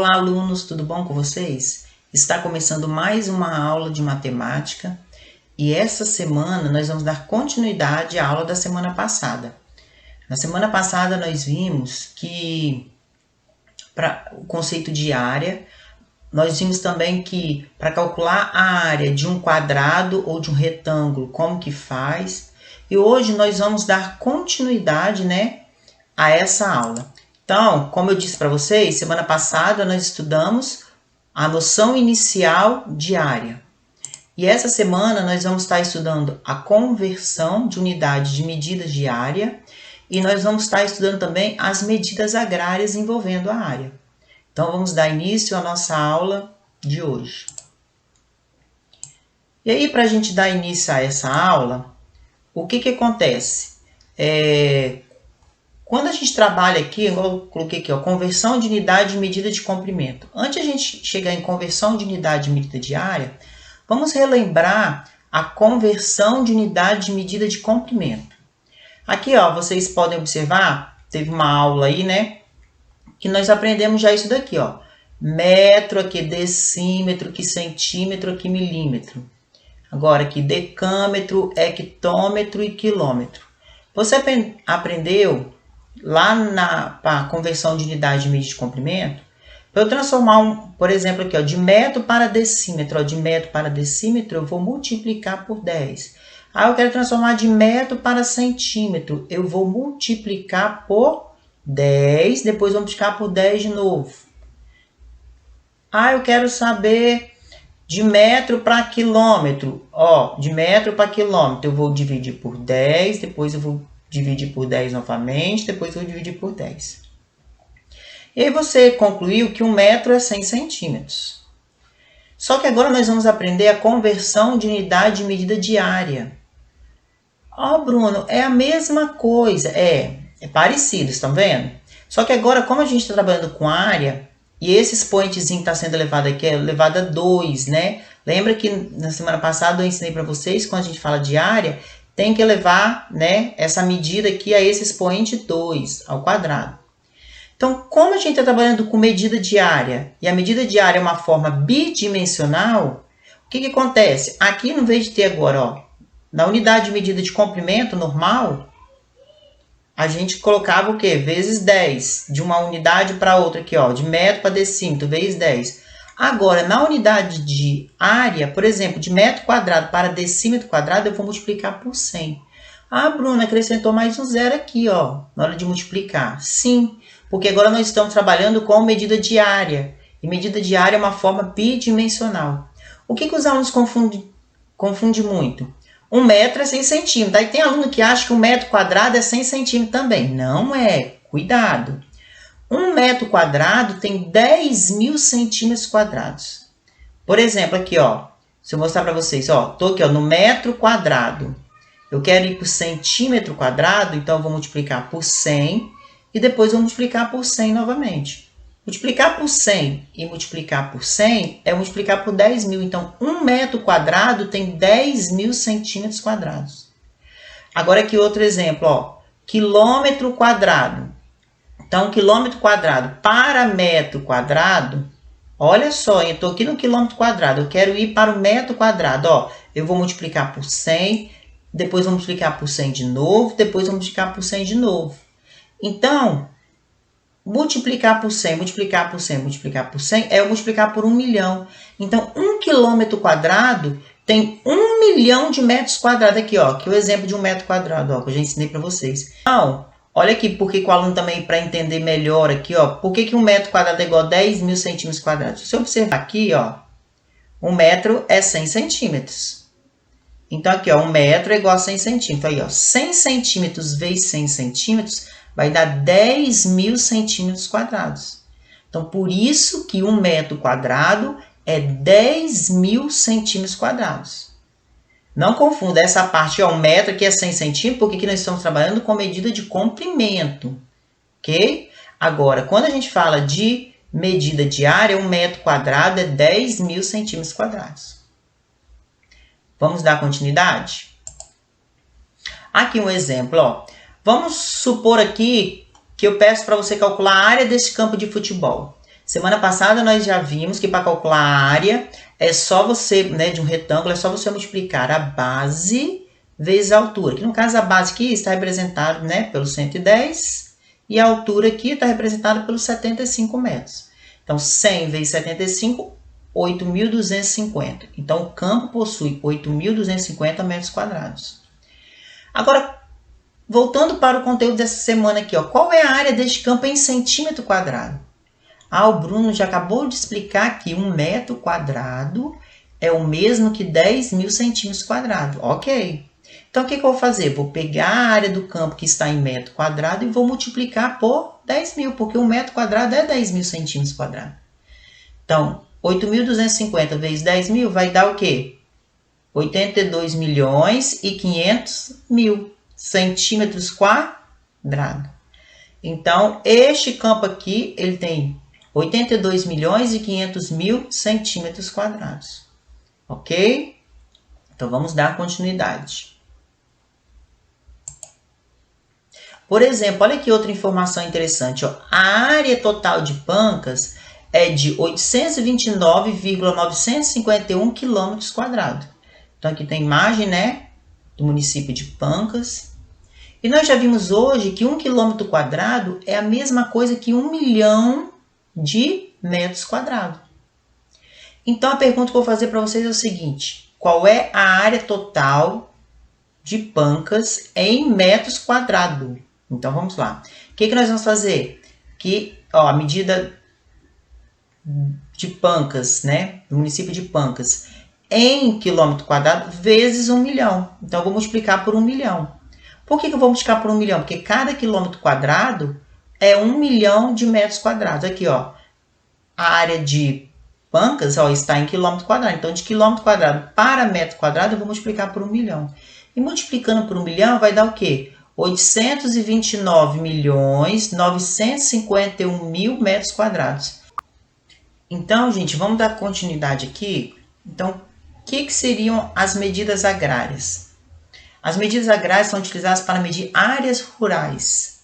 Olá, alunos, tudo bom com vocês? Está começando mais uma aula de matemática e essa semana nós vamos dar continuidade à aula da semana passada. Na semana passada nós vimos que para o conceito de área, nós vimos também que para calcular a área de um quadrado ou de um retângulo, como que faz? E hoje nós vamos dar continuidade, a essa aula. Então, como eu disse para vocês, semana passada nós estudamos a noção inicial de área. E essa semana nós vamos estar estudando a conversão de unidade de medidas de área e nós vamos estar estudando também as medidas agrárias envolvendo a área. Então, vamos dar início à nossa aula de hoje. E aí, para a gente dar início a essa aula, o que acontece? Quando a gente trabalha aqui, eu coloquei aqui, conversão de unidade de medida de comprimento. Antes de a gente chegar em conversão de unidade de medida de área, vamos relembrar a conversão de unidade de medida de comprimento. Aqui, vocês podem observar, teve uma aula aí, que nós aprendemos já isso daqui, metro, aqui decímetro, aqui centímetro, aqui milímetro. Agora aqui decâmetro, hectômetro e quilômetro. Você aprendeu lá na conversão de unidade de medida de comprimento, para eu transformar, por exemplo, aqui, de metro para decímetro, de metro para decímetro, eu vou multiplicar por 10. Eu quero transformar de metro para centímetro, eu vou multiplicar por 10, depois vou multiplicar por 10 de novo. Eu quero saber de metro para quilômetro, de metro para quilômetro, eu vou dividir por 10, depois eu vou dividir por 10 novamente, depois eu vou dividir por 10. E aí você concluiu que 1 metro é 100 centímetros. Só que agora nós vamos aprender a conversão de unidade de medida de área. Bruno, é a mesma coisa. É parecido, estão vendo? Só que agora, como a gente está trabalhando com área, e esse expoentezinho que está sendo elevado aqui é elevado a 2, Lembra que na semana passada eu ensinei para vocês, quando a gente fala de área, tem que elevar, essa medida aqui a esse expoente 2 ao quadrado. Então, como a gente está trabalhando com medida de área, e a medida de área é uma forma bidimensional, o que acontece? Aqui, no vez de ter agora, na unidade de medida de comprimento normal, a gente colocava o quê? Vezes 10, de uma unidade para outra aqui, de metro para decímetro, vezes 10. Agora, na unidade de área, por exemplo, de metro quadrado para decímetro quadrado, eu vou multiplicar por 100. Bruna, acrescentou mais um zero aqui, na hora de multiplicar. Sim, porque agora nós estamos trabalhando com medida de área. E medida de área é uma forma bidimensional. O que os alunos confundem muito? 1 metro é 100 centímetros. Aí tem aluno que acha que 1 metro quadrado é 100 centímetros também. Não é. Cuidado. 1 metro quadrado tem 10.000 centímetros quadrados. Por exemplo, aqui, se eu mostrar para vocês, tô aqui, no metro quadrado. Eu quero ir para o centímetro quadrado, então eu vou multiplicar por 100 e depois vou multiplicar por 100 novamente. Multiplicar por 100 e multiplicar por 100 é multiplicar por 10.000. Então, 1 metro quadrado tem 10.000 centímetros quadrados. Agora aqui outro exemplo, quilômetro quadrado. Então, quilômetro quadrado para metro quadrado, olha só, eu estou aqui no quilômetro quadrado, eu quero ir para o metro quadrado, eu vou multiplicar por 100, depois vou multiplicar por 100 de novo, depois vou multiplicar por 100 de novo. Então, multiplicar por 100, multiplicar por 100, multiplicar por 100 é eu multiplicar por 1 milhão. Então, 1 quilômetro quadrado tem 1 milhão de metros quadrados aqui, que é o exemplo de 1 metro quadrado, que eu já ensinei para vocês. Então, olha aqui, porque o aluno também, para entender melhor aqui, por que 1 metro quadrado é igual a 10.000 centímetros quadrados? Se você observar aqui, 1 metro é 100 centímetros. Então, aqui, 1 metro é igual a 100 centímetros. Aí, 100 centímetros vezes 100 centímetros vai dar 10.000 centímetros quadrados. Então, por isso que 1 metro quadrado é 10.000 centímetros quadrados. Não confunda essa parte, 1 metro aqui é 100 centímetros, porque aqui nós estamos trabalhando com medida de comprimento, ok? Agora, quando a gente fala de medida de área, 1 metro quadrado é 10.000 centímetros quadrados. Vamos dar continuidade? Aqui um exemplo, Vamos supor aqui que eu peço para você calcular a área desse campo de futebol. Semana passada nós já vimos que para calcular a área é só você, né, de um retângulo, é só você multiplicar a base vezes a altura. Que no caso a base aqui está representada, né, pelo 110 e a altura aqui está representada pelos 75 metros. Então 100 vezes 75, 8.250. Então o campo possui 8.250 metros quadrados. Agora, voltando para o conteúdo dessa semana aqui, ó, qual é a área deste campo em centímetro quadrado? Ah, o Bruno já acabou de explicar que 1 metro quadrado é o mesmo que 10.000 centímetros quadrados. Ok. Então, o que eu vou fazer? Vou pegar a área do campo que está em metro quadrado e vou multiplicar por 10.000, porque 1 metro quadrado é 10.000 centímetros quadrados. Então, 8.250 vezes 10.000 vai dar o quê? 82.500.000 centímetros quadrados. Então, este campo aqui, ele tem 82.500.000 centímetros quadrados. Ok? Então, vamos dar continuidade. Por exemplo, olha aqui outra informação interessante. Ó. A área total de Pancas é de 829,951 quilômetros quadrados. Então, aqui tem a imagem, né, do município de Pancas. E nós já vimos hoje que 1 quilômetro quadrado é a mesma coisa que 1 milhão de metros quadrados. Então, a pergunta que eu vou fazer para vocês é o seguinte. Qual é a área total de Pancas em metros quadrados? Então, vamos lá. O que nós vamos fazer? Que, ó, a medida de Pancas, né, do município de Pancas, em quilômetro quadrado, vezes 1 milhão. Então, eu vou multiplicar por 1 milhão. Por que eu vou multiplicar por 1 milhão? Porque cada quilômetro quadrado é 1 milhão de metros quadrados. Aqui, ó, a área de Pancas, ó, está em quilômetro quadrado. Então, de quilômetro quadrado para metro quadrado, eu vou multiplicar por 1 milhão. E multiplicando por 1 milhão, vai dar o quê? 829.951.000 metros quadrados. Então, gente, vamos dar continuidade aqui. Então, o que seriam as medidas agrárias? As medidas agrárias são utilizadas para medir áreas rurais.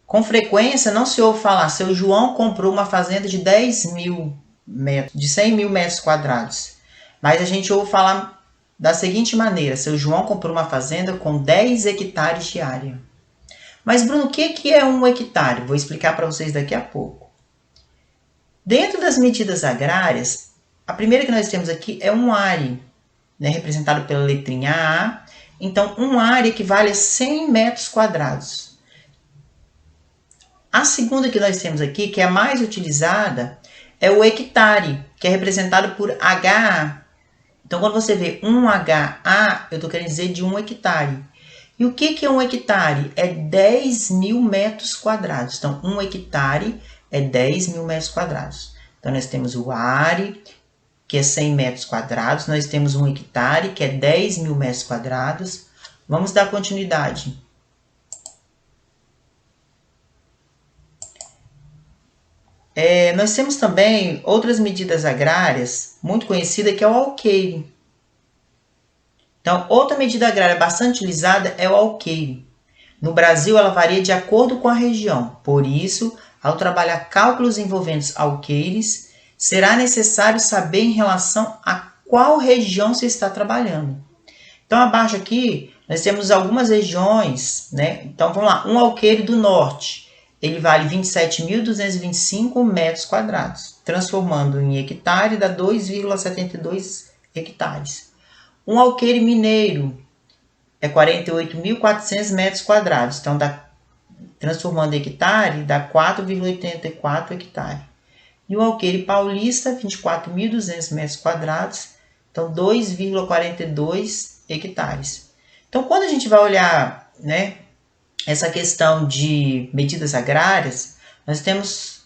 Com frequência, não se ouve falar, seu João comprou uma fazenda de 10.000 metros, de 100.000 metros quadrados. Mas a gente ouve falar da seguinte maneira, seu João comprou uma fazenda com 10 hectares de área. Mas, Bruno, o que é 1 hectare? Vou explicar para vocês daqui a pouco. Dentro das medidas agrárias, a primeira que nós temos aqui é um are, né, representado pela letrinha A. Então, um are equivale a 100 metros quadrados. A segunda que nós temos aqui, que é a mais utilizada, é o hectare, que é representado por HA. Então, quando você vê 1HA, eu estou querendo dizer de 1 hectare. E o que é 1 hectare? É 10.000 metros quadrados. Então, 1 hectare é 10.000 metros quadrados. Então, nós temos o are, que é 100 metros quadrados. Nós temos 1 hectare, que é 10.000 metros quadrados. Vamos dar continuidade. Nós temos também outras medidas agrárias muito conhecidas, que é o alqueire. Então, outra medida agrária bastante utilizada é o alqueire. No Brasil, ela varia de acordo com a região. Por isso, ao trabalhar cálculos envolvendo alqueires, será necessário saber em relação a qual região você está trabalhando. Então, abaixo aqui, nós temos algumas regiões, né? Então, vamos lá. Um alqueire do norte, ele vale 27.225 metros quadrados, transformando em hectare, dá 2,72 hectares. Um alqueire mineiro é 48.400 metros quadrados, então, transformando em hectare, dá 4,84 hectare. E o alqueire paulista, 24.200 metros quadrados, então 2,42 hectares. Então, quando a gente vai olhar, né, essa questão de medidas agrárias, nós temos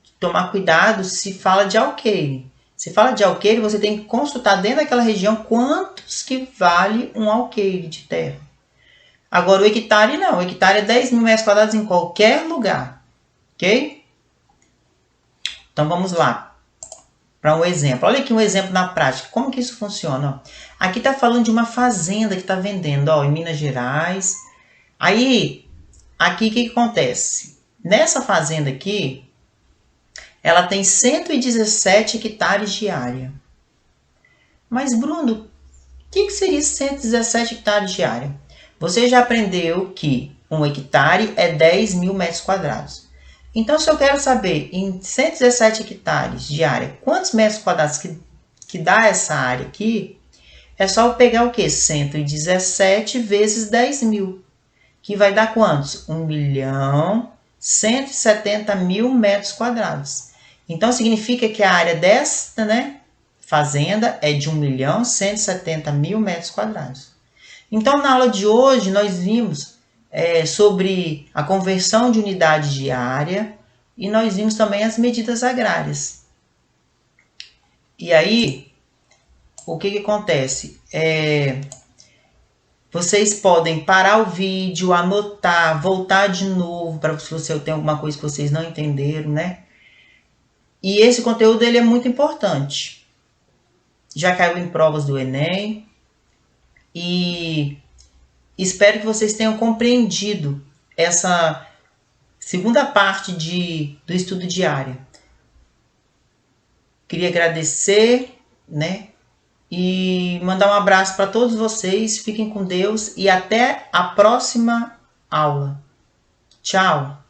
que tomar cuidado se fala de alqueire. Se fala de alqueire, você tem que consultar dentro daquela região quantos que vale um alqueire de terra. Agora, o hectare não. O hectare é 10.000 metros quadrados em qualquer lugar. Ok? Então, vamos lá para um exemplo. Olha aqui um exemplo na prática. Como que isso funciona? Ó. Aqui está falando de uma fazenda que está vendendo, ó, em Minas Gerais. Aí, aqui o que acontece? Nessa fazenda aqui, ela tem 117 hectares de área. Mas, Bruno, o que seria 117 hectares de área? Você já aprendeu que 1 hectare é 10 mil metros quadrados. Então, se eu quero saber em 117 hectares de área, quantos metros quadrados que dá essa área aqui, é só eu pegar o quê? 117 vezes 10 mil, que vai dar quantos? 1.170.000 metros quadrados. Então, significa que a área desta, né, fazenda é de 1.170.000 metros quadrados. Então, na aula de hoje, nós vimos sobre a conversão de unidade de área e nós vimos também as medidas agrárias. E aí, o que acontece? Vocês podem parar o vídeo, anotar, voltar de novo para se você tem alguma coisa que vocês não entenderam, né? E esse conteúdo ele é muito importante. Já caiu em provas do Enem e espero que vocês tenham compreendido essa segunda parte do estudo de área. Queria agradecer, né? E mandar um abraço para todos vocês. Fiquem com Deus e até a próxima aula. Tchau!